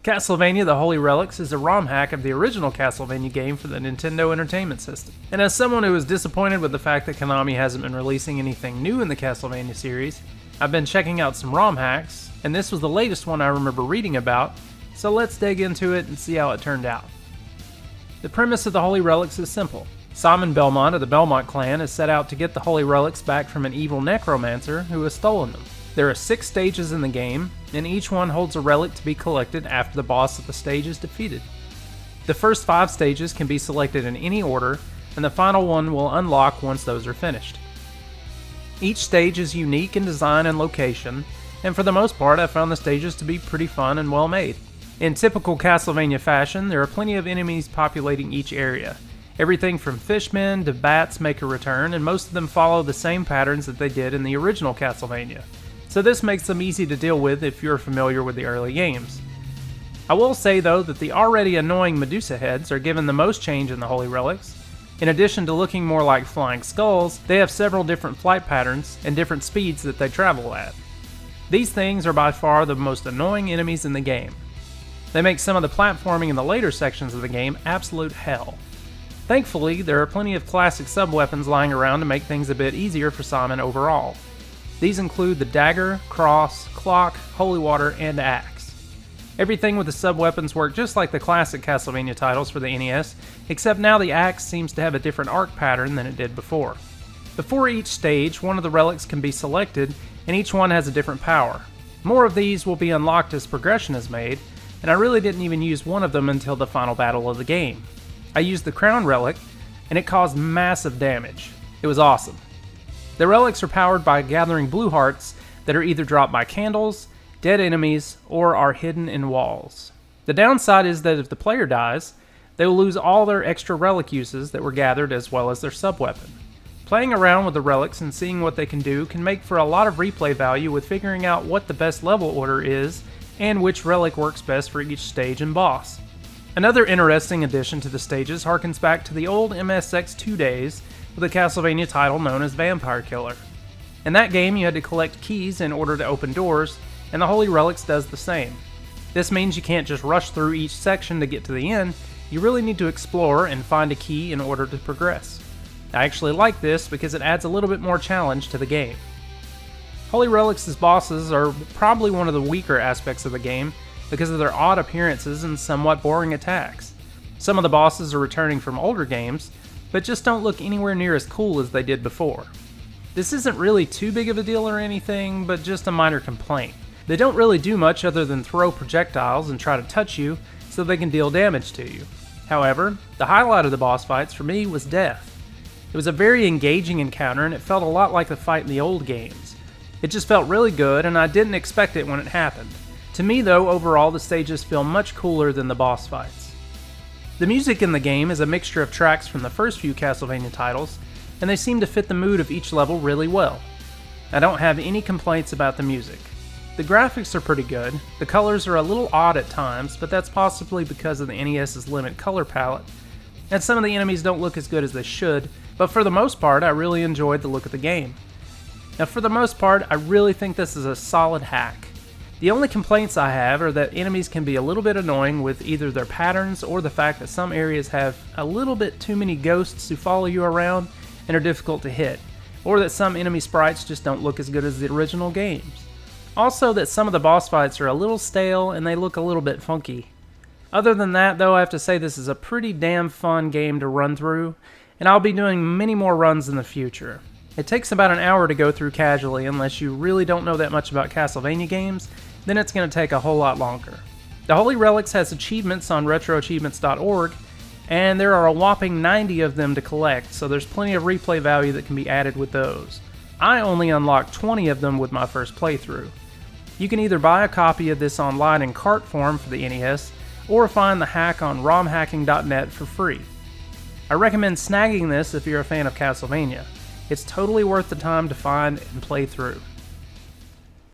Castlevania The Holy Relics is a ROM hack of the original Castlevania game for the Nintendo Entertainment System. And as someone who is disappointed with the fact that Konami hasn't been releasing anything new in the Castlevania series, I've been checking out some ROM hacks, and this was the latest one I remember reading about, so let's dig into it and see how it turned out. The premise of the Holy Relics is simple. Simon Belmont of the Belmont clan is set out to get the Holy Relics back from an evil necromancer who has stolen them. There are 6 stages in the game, and each one holds a relic to be collected after the boss of the stage is defeated. The first 5 stages can be selected in any order, and the final one will unlock once those are finished. Each stage is unique in design and location, and for the most part I found the stages to be pretty fun and well made. In typical Castlevania fashion, there are plenty of enemies populating each area. Everything from fishmen to bats make a return, and most of them follow the same patterns that they did in the original Castlevania. So this makes them easy to deal with if you're familiar with the early games. I will say though that the already annoying Medusa heads are given the most change in the Holy Relics. In addition to looking more like flying skulls, they have several different flight patterns and different speeds that they travel at. These things are by far the most annoying enemies in the game. They make some of the platforming in the later sections of the game absolute hell. Thankfully, there are plenty of classic sub-weapons lying around to make things a bit easier for Simon overall. These include the dagger, cross, clock, holy water, and axe. Everything with the sub-weapons work just like the classic Castlevania titles for the NES, except now the axe seems to have a different arc pattern than it did before. Before each stage, one of the relics can be selected, and each one has a different power. More of these will be unlocked as progression is made, and I really didn't even use one of them until the final battle of the game. I used the crown relic, and it caused massive damage. It was awesome. The relics are powered by gathering blue hearts that are either dropped by candles, dead enemies, or are hidden in walls. The downside is that if the player dies, they will lose all their extra relic uses that were gathered as well as their sub-weapon. Playing around with the relics and seeing what they can do can make for a lot of replay value with figuring out what the best level order is and which relic works best for each stage and boss. Another interesting addition to the stages harkens back to the old MSX2 days with a Castlevania title known as Vampire Killer. In that game you had to collect keys in order to open doors, and the Holy Relics does the same. This means you can't just rush through each section to get to the end, you really need to explore and find a key in order to progress. I actually like this because it adds a little bit more challenge to the game. Holy Relics' bosses are probably one of the weaker aspects of the game because of their odd appearances and somewhat boring attacks. Some of the bosses are returning from older games, but just don't look anywhere near as cool as they did before. This isn't really too big of a deal or anything, but just a minor complaint. They don't really do much other than throw projectiles and try to touch you so they can deal damage to you. However, the highlight of the boss fights for me was death. It was a very engaging encounter and it felt a lot like the fight in the old games. It just felt really good and I didn't expect it when it happened. To me though, overall the stages feel much cooler than the boss fights. The music in the game is a mixture of tracks from the first few Castlevania titles, and they seem to fit the mood of each level really well. I don't have any complaints about the music. The graphics are pretty good, the colors are a little odd at times, but that's possibly because of the NES's limited color palette, and some of the enemies don't look as good as they should, but for the most part I really enjoyed the look of the game. Now for the most part, I really think this is a solid hack. The only complaints I have are that enemies can be a little bit annoying with either their patterns or the fact that some areas have a little bit too many ghosts who follow you around and are difficult to hit, or that some enemy sprites just don't look as good as the original games. Also that some of the boss fights are a little stale and they look a little bit funky. Other than that though, I have to say this is a pretty damn fun game to run through, and I'll be doing many more runs in the future. It takes about an hour to go through casually unless you really don't know that much about Castlevania games, then it's going to take a whole lot longer. The Holy Relics has achievements on retroachievements.org, and there are a whopping 90 of them to collect, so there's plenty of replay value that can be added with those. I only unlocked 20 of them with my first playthrough. You can either buy a copy of this online in cart form for the NES, or find the hack on romhacking.net for free. I recommend snagging this if you're a fan of Castlevania. It's totally worth the time to find and play through.